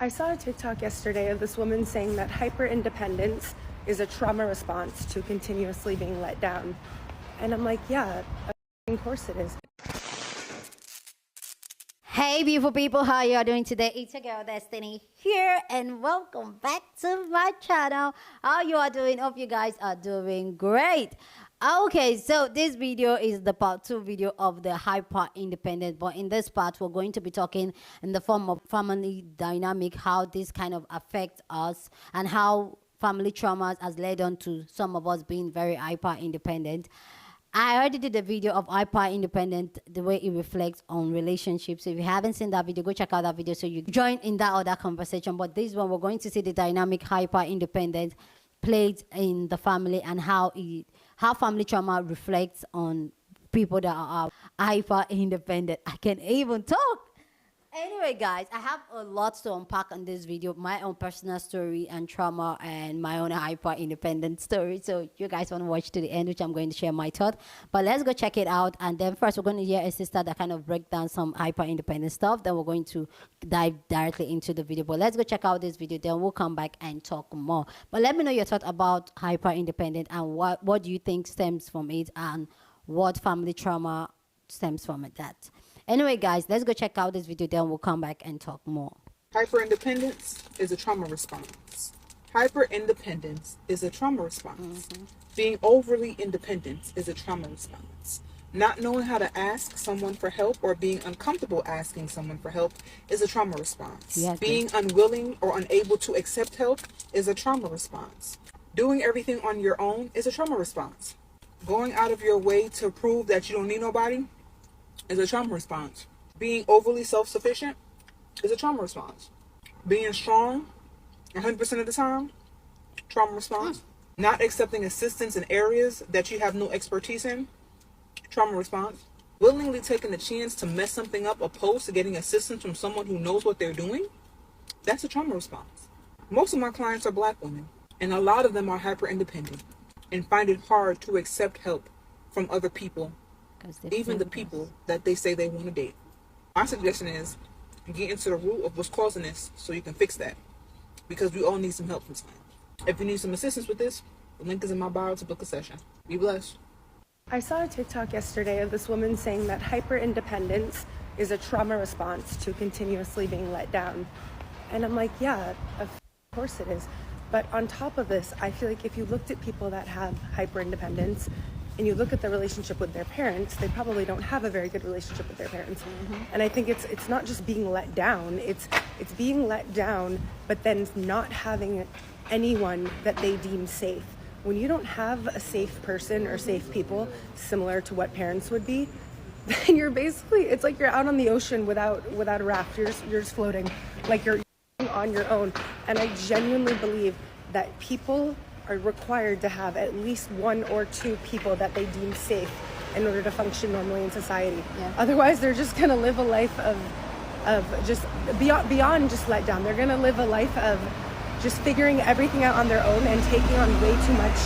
I saw a TikTok yesterday of this woman saying that hyper-independence is a trauma response to continuously being let down. And I'm like, yeah, of course it is. Hey beautiful people, how you are doing today? It's your girl Destiny here and welcome back to my channel. How you are doing? Hope you guys are doing great. Okay, so this video is the part 2 video of the hyper independent, but in this part we're going to be talking in the form of family dynamic, how this kind of affects us and how family traumas has led on to some of us being very hyper independent. I already did a video of hyper independent, the way it reflects on relationships. So if you haven't seen that video, go check out that video so you join in that other conversation. But this one, we're going to see the dynamic hyper independent played in the family and how family trauma reflects on people that are hyper independent. I can even talk. Anyway, guys, I have a lot to unpack on this video, my own personal story and trauma and my own hyper independent story. So you guys want to watch to the end, which I'm going to share my thought. But let's go check it out. And then first we're going to hear a sister that kind of break down some hyper independent stuff. Then we're going to dive directly into the video. But let's go check out this video. Then we'll come back and talk more. But let me know your thought about hyper independent and what do you think stems from it and what family trauma stems from it. That. Anyway, guys, let's go check out this video, then we'll come back and talk more. Hyper-independence is a trauma response. Hyper-independence is a trauma response. Being overly independent is a trauma response. Not knowing how to ask someone for help or being uncomfortable asking someone for help is a trauma response. Being unwilling or unable to accept help is a trauma response. Doing everything on your own is a trauma response. Going out of your way to prove that you don't need nobody is a trauma response. Being overly self-sufficient is a trauma response. Being strong 100% of the time, trauma response. Not accepting assistance in areas that you have no expertise in, trauma response. Willingly taking the chance to mess something up opposed to getting assistance from someone who knows what they're doing, that's a trauma response. Most of my clients are Black women, and a lot of them are hyper-independent and find it hard to accept help from other people, even the people that they say they want to date. My suggestion is get into the root of what's causing this so you can fix that, because we all need some help from someone. If you need some assistance with this, the link is in my bio to book a session. Be blessed. I saw a TikTok yesterday of this woman saying that hyper-independence is a trauma response to continuously being let down. And I'm like, yeah, of course it is. But on top of this, I feel like if you looked at people that have hyper-independence and you look at their relationship with their parents, they probably don't have a very good relationship with their parents. And I think it's not just being let down, it's being let down, but then not having anyone that they deem safe. When you don't have a safe person or safe people, similar to what parents would be, then you're basically, it's like you're out on the ocean without a raft. You're just floating, like you're on your own. And I genuinely believe that people are required to have at least one or two people that they deem safe in order to function normally in society. Otherwise, they're just gonna live a life of just beyond just let down. They're gonna live a life of just figuring everything out on their own and taking on way too much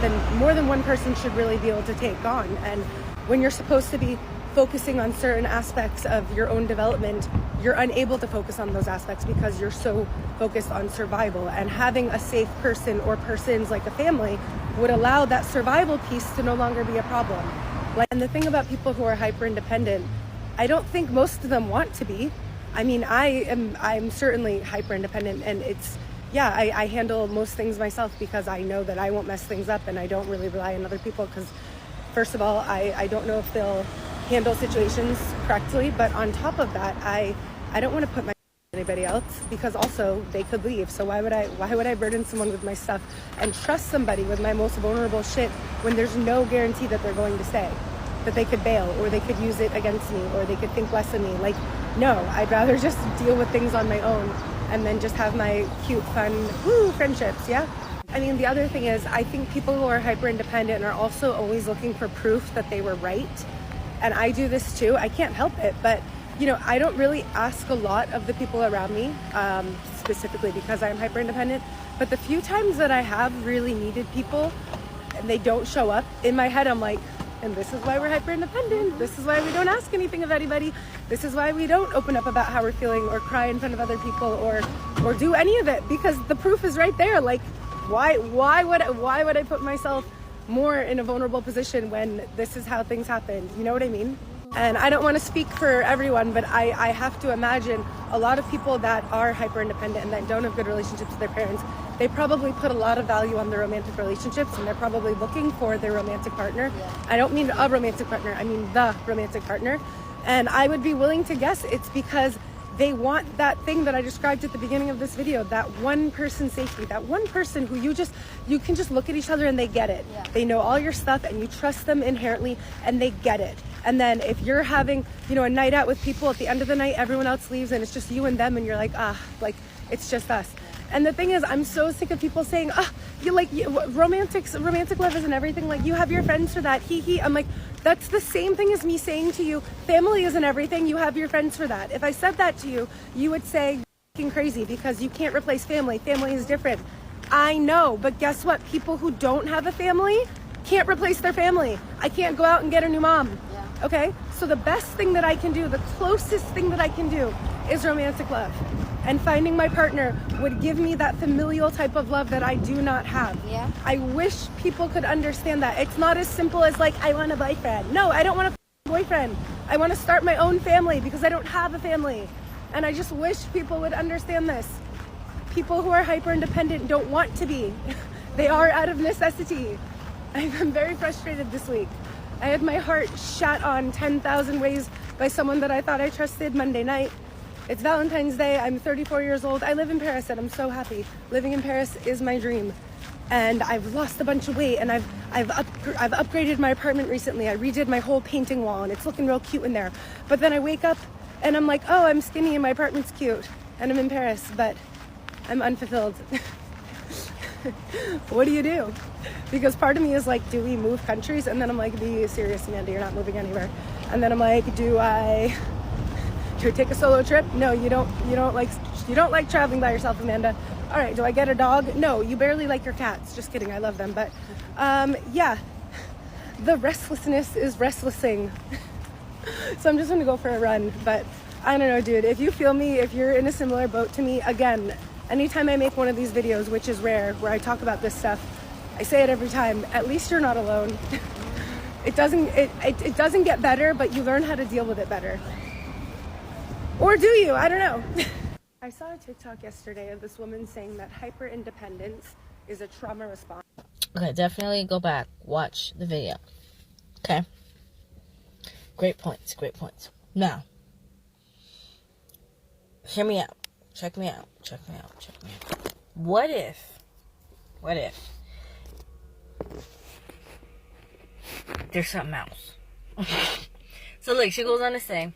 than more than one person should really be able to take on. And when you're supposed to be focusing on certain aspects of your own development, you're unable to focus on those aspects because you're so focused on survival. And having a safe person or persons like a family would allow that survival piece to no longer be a problem. And the thing about people who are hyper independent, I don't think most of them want to be. I mean, I'm certainly hyper independent, and I handle most things myself because I know that I won't mess things up, and I don't really rely on other people because, first of all, I don't know if they'll handle situations correctly, but on top of that, I don't want to put my on anybody else because also they could leave. So why would I burden someone with my stuff and trust somebody with my most vulnerable shit when there's no guarantee that they're going to stay, that they could bail or they could use it against me or they could think less of me? Like, no, I'd rather just deal with things on my own and then just have my cute, fun, friendships. Yeah. I mean, the other thing is, I think people who are hyper independent are also always looking for proof that they were right. And I do this too. I can't help it, but I don't really ask a lot of the people around me, specifically because I'm hyper independent. But the few times that I have really needed people and they don't show up, in my head I'm like, And this is why we're hyper independent. This is why we don't ask anything of anybody. This is why we don't open up about how we're feeling or cry in front of other people or do any of it, because the proof is right there. Like, why would I put myself more in a vulnerable position when this is how things happen? You know what I mean? And I don't want to speak for everyone, but I have to imagine a lot of people that are hyper independent and that don't have good relationships with their parents, they probably put a lot of value on their romantic relationships, and they're probably looking for their romantic partner. I don't mean a romantic partner, I mean the romantic partner. And I would be willing to guess it's because they want that thing that I described at the beginning of this video, that one person safety, that one person who you can just look at each other and they get it. Yeah. They know all your stuff and you trust them inherently and they get it. And then if you're having, a night out with people, at the end of the night, everyone else leaves and it's just you and them and you're like, it's just us. And the thing is, I'm so sick of people saying, romantic love isn't everything. Like, you have your friends for that. I'm like, that's the same thing as me saying to you, family isn't everything. You have your friends for that. If I said that to you, you would say, you're crazy because you can't replace family. Family is different. I know, but guess what? People who don't have a family can't replace their family. I can't go out and get a new mom. Yeah. Okay? So the best thing that I can do, the closest thing that I can do is romantic love. And finding my partner would give me that familial type of love that I do not have. Yeah. I wish people could understand that. It's not as simple as like, I want a boyfriend. No, I don't want a boyfriend. I want to start my own family because I don't have a family. And I just wish people would understand this. People who are hyper independent don't want to be. They are out of necessity. I've been very frustrated this week. I had my heart shot on 10,000 ways by someone that I thought I trusted Monday night. It's Valentine's Day. I'm 34 years old. I live in Paris and I'm so happy. Living in Paris is my dream. And I've lost a bunch of weight and I've upgraded my apartment recently. I redid my whole painting wall and it's looking real cute in there. But then I wake up and I'm like, oh, I'm skinny and my apartment's cute and I'm in Paris, but I'm unfulfilled. What do you do? Because part of me is like, do we move countries? And then I'm like, be serious, Amanda, you're not moving anywhere. And then I'm like, do I take a solo trip? No, you don't like traveling by yourself, Amanda. All right, do I get a dog? No, you barely like your cats. Just kidding, I love them. But yeah, the restlessness is restlessing. So I'm just gonna go for a run. But I don't know, dude, if you feel me, if you're in a similar boat to me, again, anytime I make one of these videos, which is rare, where I talk about this stuff, I say it every time, at least you're not alone. It doesn't get better, but you learn how to deal with it better. Or do you? I don't know. I saw a TikTok yesterday of this woman saying that hyper independence is a trauma response. Okay, definitely go back, watch the video. Okay. Great points, great points. Now, hear me out. Check me out. What if there's something else? So look, she goes on to say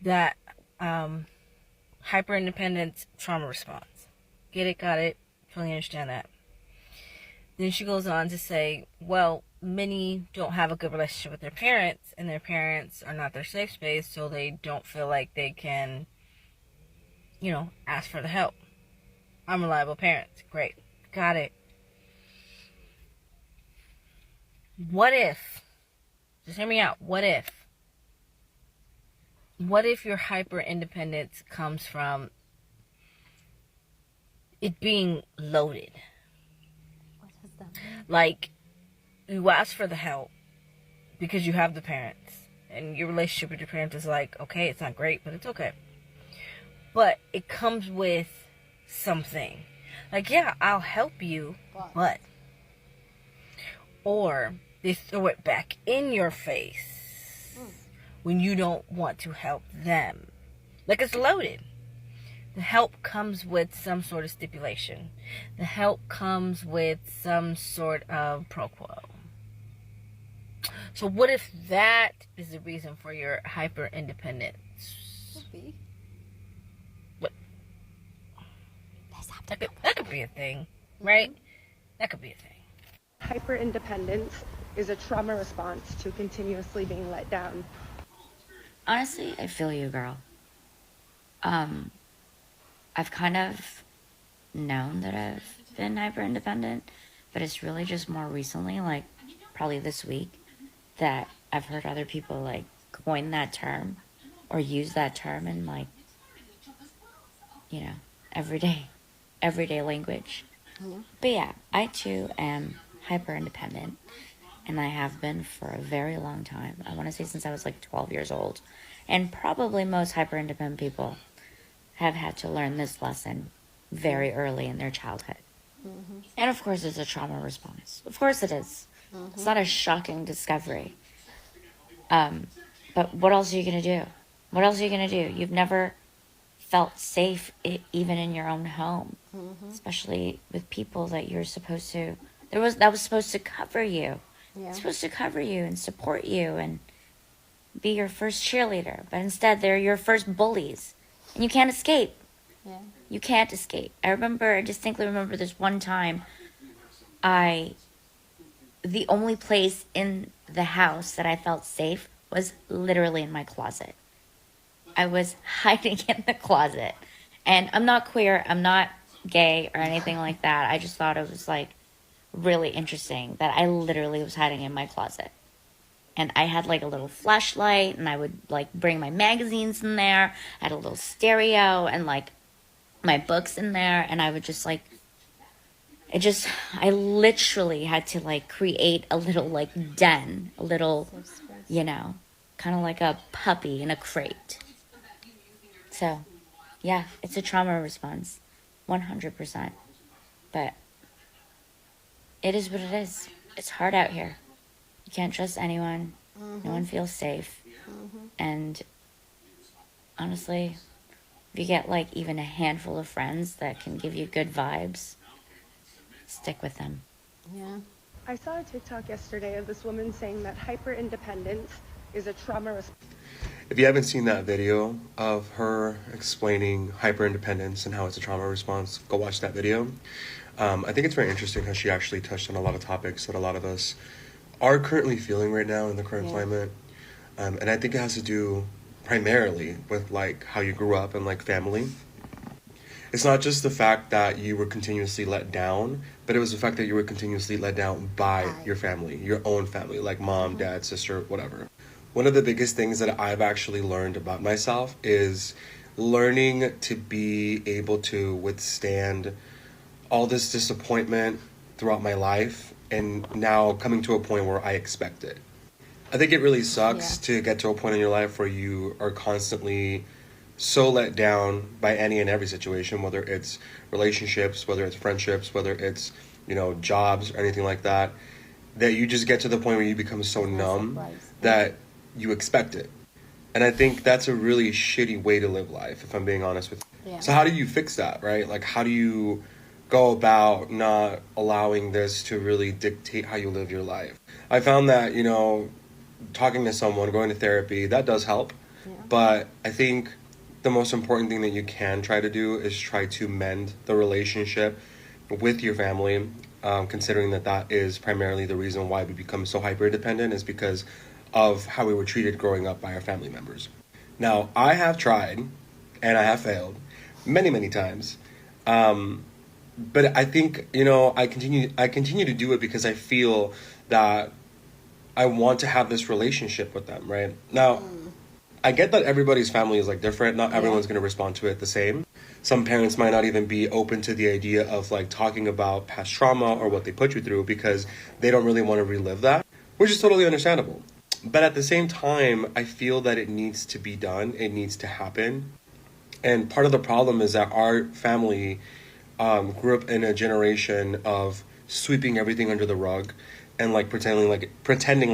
that hyper independence trauma response. Get it, got it, totally understand that. Then she goes on to say, well, many don't have a good relationship with their parents, and their parents are not their safe space, so they don't feel like they can, ask for the help. Unreliable parents. Great. Got it. What if, just hear me out, what if your hyper independence comes from it being loaded? What does that mean? Like, you ask for the help because you have the parents, and your relationship with your parents is like, okay, it's not great, but it's okay. But it comes with something. Like, yeah, I'll help you, but. Or they throw it back in your face when you don't want to help them. Like, it's loaded. The help comes with some sort of stipulation. The help comes with some sort of pro quo. So what if that is the reason for your hyper independence? Could be. What? That could be a thing, right? That could be a thing. Hyper independence is a trauma response to continuously being let down. Honestly, I feel you, girl. I've kind of known that I've been hyper independent, but it's really just more recently, like probably this week that I've heard other people like coin that term or use that term in like, you know, everyday language. But yeah, I too am hyper independent, and I have been for a very long time. I want to say since I was like 12 years old. And probably most hyper independent people have had to learn this lesson very early in their childhood. And of course, it's a trauma response. Of course, it is. It's not a shocking discovery. But what else are you going to do? What else are you going to do? You've never felt safe even in your own home, especially with people that you're supposed to, that was supposed to cover you. Yeah. It's supposed to cover you and support you and be your first cheerleader. But instead, they're your first bullies. And you can't escape. Yeah. You can't escape. I distinctly remember this one time, the only place in the house that I felt safe was literally in my closet. I was hiding in the closet. And I'm not queer, I'm not gay or anything like that. I just thought it was like really interesting that I literally was hiding in my closet. And I had like a little flashlight, and I would like bring my magazines in there. I had a little stereo and like my books in there, and I would just like, I literally had to like create a little like den, a little, you know, kind of like a puppy in a crate. So, yeah, it's a trauma response, 100%. But it is what it is. It's hard out here. You can't trust anyone. No one feels safe. And honestly, if you get like even a handful of friends that can give you good vibes, stick with them. Yeah. I saw a TikTok yesterday of this woman saying that hyper independence is a trauma response. If you haven't seen that video of her explaining hyperindependence and how it's a trauma response, go watch that video. I think it's very interesting how she actually touched on a lot of topics that a lot of us are currently feeling right now in the current climate. And I think it has to do primarily with like how you grew up and like family. It's not just the fact that you were continuously let down, but it was the fact that you were continuously let down by your family, your own family, like mom, dad, sister, whatever. One of the biggest things that I've actually learned about myself is learning to be able to withstand all this disappointment throughout my life, and now coming to a point where I expect it. I think it really sucks to get to a point in your life where you are constantly so let down by any and every situation, whether it's relationships, whether it's friendships, whether it's, you know, jobs or anything like that, that you just get to the point where you become so numb that you expect it. And I think that's a really shitty way to live life, if I'm being honest with you. Yeah. So how do you fix that, right? Like, how do you go about not allowing this to really dictate how you live your life? I found that, you know, talking to someone, going to therapy, that does help. But I think the most important thing that you can try to do is try to mend the relationship with your family, considering that that is primarily the reason why we become so hyper-dependent, is because of how we were treated growing up by our family members. Now, I have tried, and I have failed many, many times. But I think, you know, I continue to do it because I feel that I want to have this relationship with them, right? Now, I get that everybody's family is like different. Not everyone's going to respond to it the same. Some parents might not even be open to the idea of like talking about past trauma or what they put you through because they don't really want to relive that, which is totally understandable. But at the same time, I feel that it needs to be done. It needs to happen. And part of the problem is that our family grew up in a generation of sweeping everything under the rug and like pretending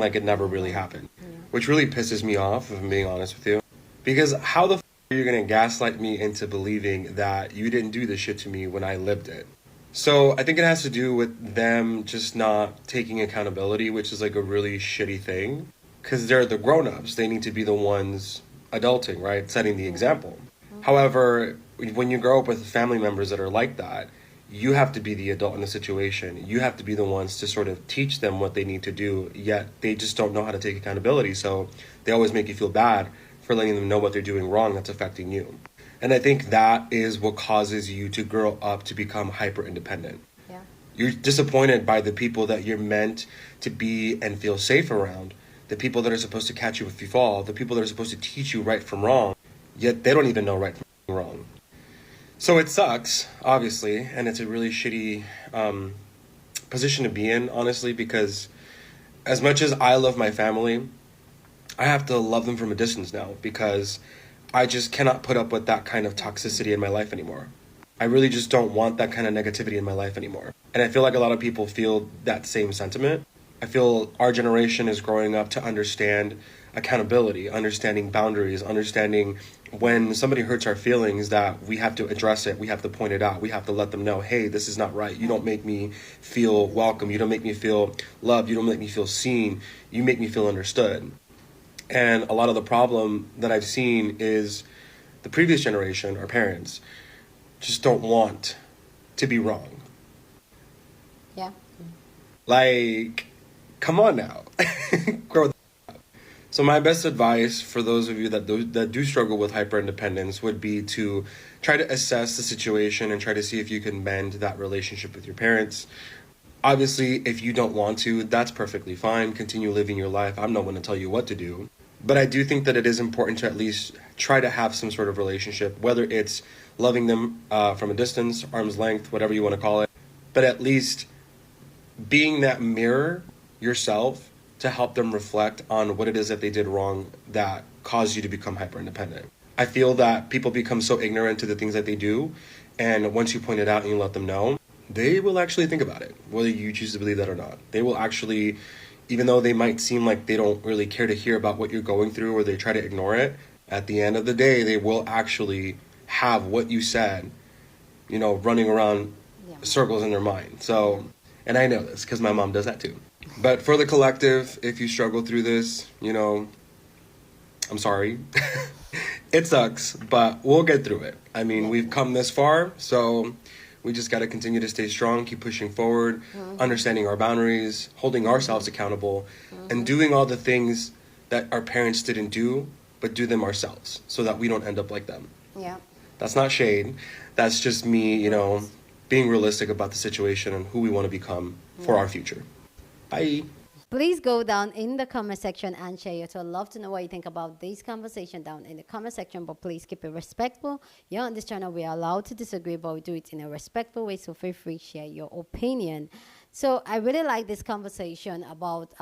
like it never really happened, which really pisses me off, if I'm being honest with you. Because how the are you gonna gaslight me into believing that you didn't do this shit to me when I lived it? So I think it has to do with them just not taking accountability, which is like a really shitty thing. Because they're the grown-ups, they need to be the ones adulting, right? Setting the example. However, when you grow up with family members that are like that, you have to be the adult in the situation. You have to be the ones to sort of teach them what they need to do, yet they just don't know how to take accountability. So they always make you feel bad for letting them know what they're doing wrong that's affecting you. And I think that is what causes you to grow up to become hyper independent. Yeah. You're disappointed by the people that you're meant to be and feel safe around, the people that are supposed to catch you if you fall, the people that are supposed to teach you right from wrong, yet they don't even know right from wrong. So it sucks, obviously, and it's a really shitty position to be in, honestly, because as much as I love my family, I have to love them from a distance now because I just cannot put up with that kind of toxicity in my life anymore. I really just don't want that kind of negativity in my life anymore. And I feel like a lot of people feel that same sentiment. I feel our generation is growing up to understand accountability, understanding boundaries, understanding when somebody hurts our feelings that we have to address it, we have to point it out, we have to let them know, hey, this is not right. You don't make me feel welcome. You don't make me feel loved. You don't make me feel seen. You make me feel understood. And a lot of the problem that I've seen is the previous generation, our parents, just don't want to be wrong. Yeah. Like, come on now. Grow the up. So my best advice for those of you that do struggle with hyperindependence would be to try to assess the situation and try to see if you can mend that relationship with your parents. Obviously, if you don't want to, that's perfectly fine. Continue living your life. I'm not one to tell you what to do. But I do think that it is important to at least try to have some sort of relationship, whether it's loving them from a distance, arm's length, whatever you want to call it. But at least being that mirror yourself to help them reflect on what it is that they did wrong that caused you to become hyper independent. I feel that people become so ignorant to the things that they do, and once you point it out and you let them know, they will actually think about it, whether you choose to believe that or not. They will actually, even though they might seem like they don't really care to hear about what you're going through or they try to ignore it, at the end of the day, they will actually have what you said, running around circles in their mind. So, and I know this because my mom does that too. But for the collective, if you struggle through this, I'm sorry. It sucks, but we'll get through it. I mean, we've come this far, so we just got to continue to stay strong, keep pushing forward, understanding our boundaries, holding ourselves accountable, and doing all the things that our parents didn't do, but do them ourselves so that we don't end up like them. Yeah. That's not shade. That's just me, being realistic about the situation and who we want to become for our future. Bye. Please go down in the comment section and share your thoughts. I'd love to know what you think about this conversation down in the comment section, but please keep it respectful. Here on this channel, we are allowed to disagree, but we do it in a respectful way, so feel free to share your opinion. So I really like this conversation about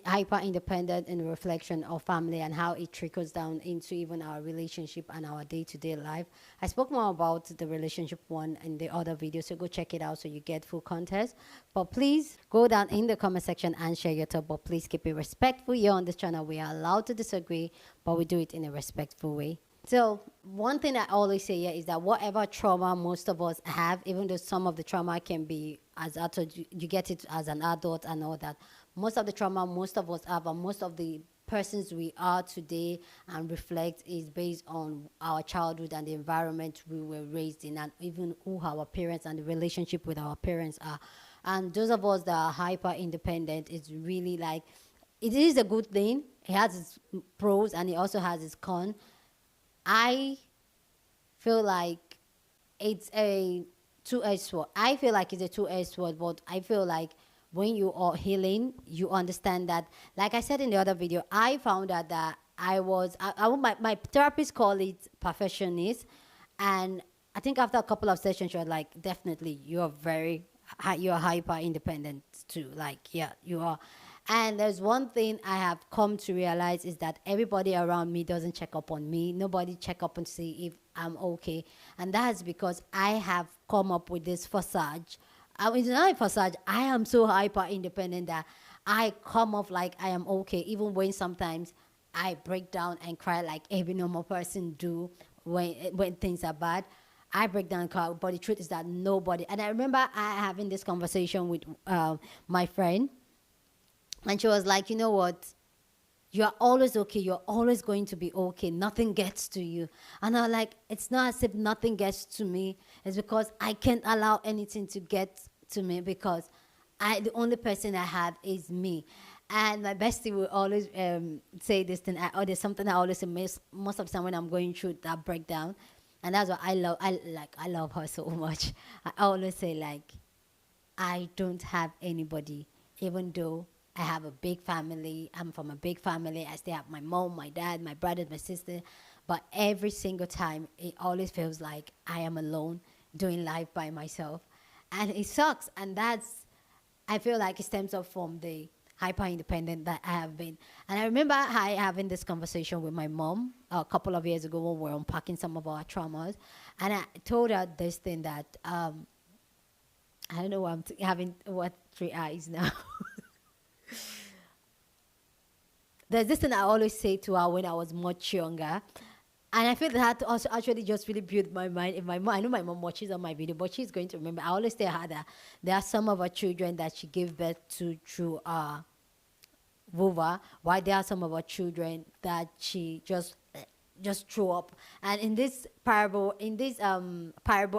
hyper independent in reflection of family and how it trickles down into even our relationship and our day-to-day life. I spoke more about the relationship one in the other video, so go check it out so you get full context. But please go down in the comment section and share your thought, but please keep it respectful. Here on this channel, we are allowed to disagree, but we do it in a respectful way. So one thing I always say here is that whatever trauma most of us have, even though some of the trauma can be as adult, you get it as an adult and all that, most of the trauma most of us have and most of the persons we are today and reflect is based on our childhood and the environment we were raised in, and even who our parents and the relationship with our parents are. And those of us that are hyper independent, it's really like, it is a good thing. It has its pros and it also has its cons. I feel like it's a two-edged sword. I feel like it's a two-edged sword, but I feel like when you are healing, you understand that, like I said in the other video, I found out that my therapist called it perfectionist. And I think after a couple of sessions, you're like, definitely, you're hyper independent too. Like, yeah, you are. And there's one thing I have come to realize is that everybody around me doesn't check up on me. Nobody check up and see if I'm okay. And that's because I have come up with this facade. It's not a facade. I am so hyper independent that I come off like I am okay, even when sometimes I break down and cry like every normal person do when things are bad. I break down and cry, but the truth is that nobody. And I remember I having this conversation with my friend, and she was like, you know what? You're always okay. You're always going to be okay. Nothing gets to you. And I'm like, it's not as if nothing gets to me. It's because I can't allow anything to get to me because the only person I have is me. And my bestie will always say this thing, or there's something I always say most of the time when I'm going through that breakdown. And that's what I love. I love her so much. I always say, like, I don't have anybody, even though I have a big family. I'm from a big family. I still have my mom, my dad, my brothers, my sister. But every single time, it always feels like I am alone doing life by myself. And it sucks. And that's, I feel like it stems up from the hyper independent that I have been. And I remember I having this conversation with my mom a couple of years ago when we were unpacking some of our traumas. And I told her this thing that, I don't know why I'm having what three eyes now. There's this thing I always say to her when I was much younger. And I feel that also actually just really built my mind. In my mom, I know my mom watches on my video, but she's going to remember. I always tell her that there are some of her children that she gave birth to through vulva, while there are some of her children that she just threw up. And in this parable,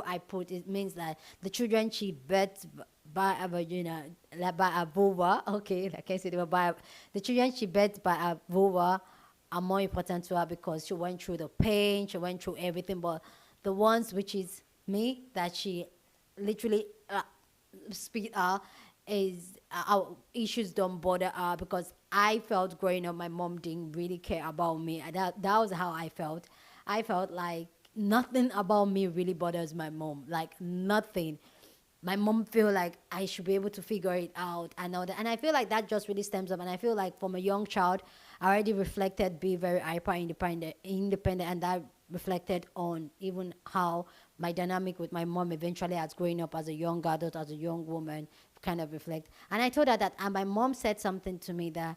I put, it means that the children she birthed by a vagina, like by a vulva, okay, like I said, the children she birthed by a vulva are more important to her because she went through the pain, she went through everything. But the ones which is me, that she literally spit out, is our issues don't bother her, because I felt growing up my mom didn't really care about me. And that was how I felt. I felt like nothing about me really bothers my mom, like nothing. My mom feel like I should be able to figure it out and all that. And I feel like that just really stems up. And I feel like from a young child, I already reflected be very hyper independent, and that reflected on even how my dynamic with my mom eventually as growing up as a young adult, as a young woman, kind of reflect. And I told her that, and my mom said something to me that,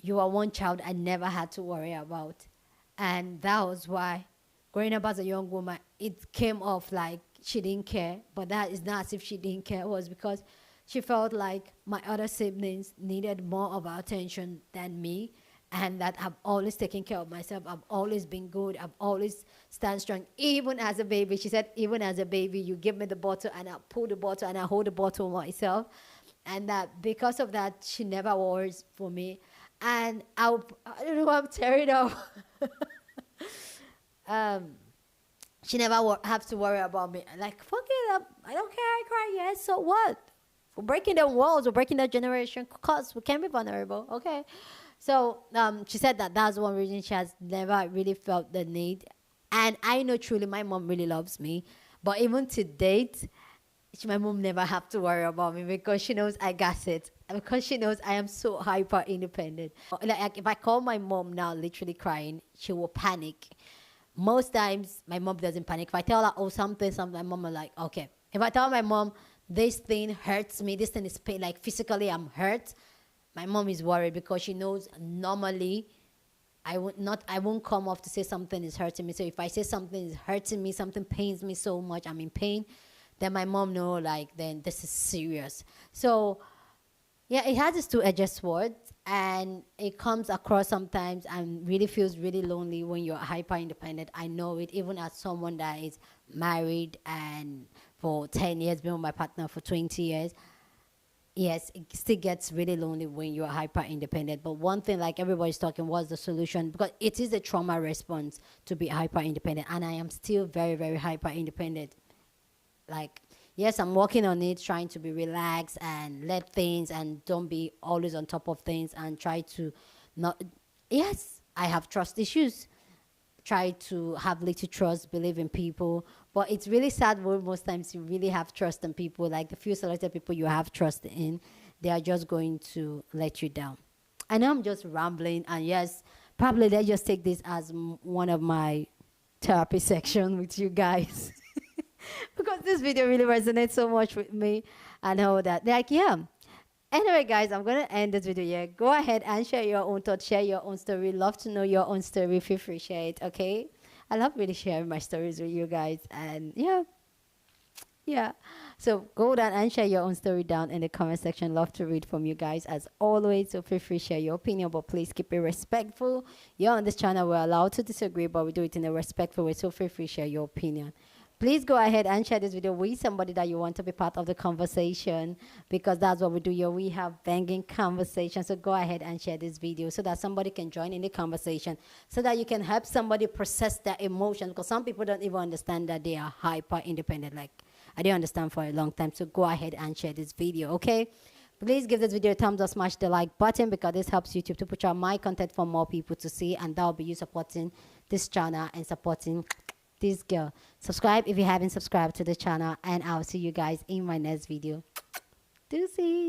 you are one child I never had to worry about. And that was why, growing up as a young woman, it came off like she didn't care. But that is not as if she didn't care. It was because she felt like my other siblings needed more of our attention than me, and that I've always taken care of myself. I've always been good. I've always stand strong. Even as a baby, she said, even as a baby, you give me the bottle and I pull the bottle and I hold the bottle myself. And that because of that, she never worries for me. And I don't know, I'm tearing up. She never have to worry about me. Like, fuck it up. I don't care. I cry. Yes, so what? We're breaking the walls. We're breaking the generation. Cause we can be vulnerable. Okay. So she said that that's one reason she has never really felt the need. And I know truly my mom really loves me. But even to date, my mom never have to worry about me because she knows I got it. Because she knows I am so hyper independent. Like if I call my mom now literally crying, she will panic. Most times my mom doesn't panic. If I tell her, oh, something, my mom will like, okay. If I tell my mom, this thing hurts me, this thing is pain, like physically I'm hurt, my mom is worried because she knows normally I won't come off to say something is hurting me. So if I say something is hurting me, something pains me so much, I'm in pain, then my mom know, like, then this is serious. So yeah, it has its two-edged sword, and it comes across sometimes and really feels really lonely when you're hyper independent. I know it, even as someone that is married and for 10 years, been with my partner for 20 years. Yes, it still gets really lonely when you're hyper independent. But one thing, like everybody's talking, was the solution, because it is a trauma response to be hyper independent. And I am still very, very hyper independent. Like, yes, I'm working on it, trying to be relaxed and let things, and don't be always on top of things, and try to not, yes, I have trust issues. Try to have little trust, believe in people. But it's really sad when most times you really have trust in people, like the few selected people you have trust in, they are just going to let you down. I know I'm just rambling, and yes, probably let's just take this as one of my therapy section with you guys. Because this video really resonates so much with me. I know that, like, yeah. Anyway, guys, I'm going to end this video here. Go ahead and share your own thoughts, share your own story. Love to know your own story. Feel free to share it, okay? I love really sharing my stories with you guys. And yeah. So go down and share your own story down in the comment section. Love to read from you guys as always. So feel free to share your opinion, but please keep it respectful. You're on this channel. We're allowed to disagree, but we do it in a respectful way. So feel free to share your opinion. Please go ahead and share this video with somebody that you want to be part of the conversation, because that's what we do here. We have banging conversations. So go ahead and share this video so that somebody can join in the conversation, so that you can help somebody process their emotions, because some people don't even understand that they are hyper independent. Like, I didn't understand for a long time. So go ahead and share this video, okay? Please give this video a thumbs up, smash the like button, because this helps YouTube to push out my content for more people to see, and that will be you supporting this channel and supporting this girl. Subscribe if you haven't subscribed to the channel, and I'll see you guys in my next video. Deuces.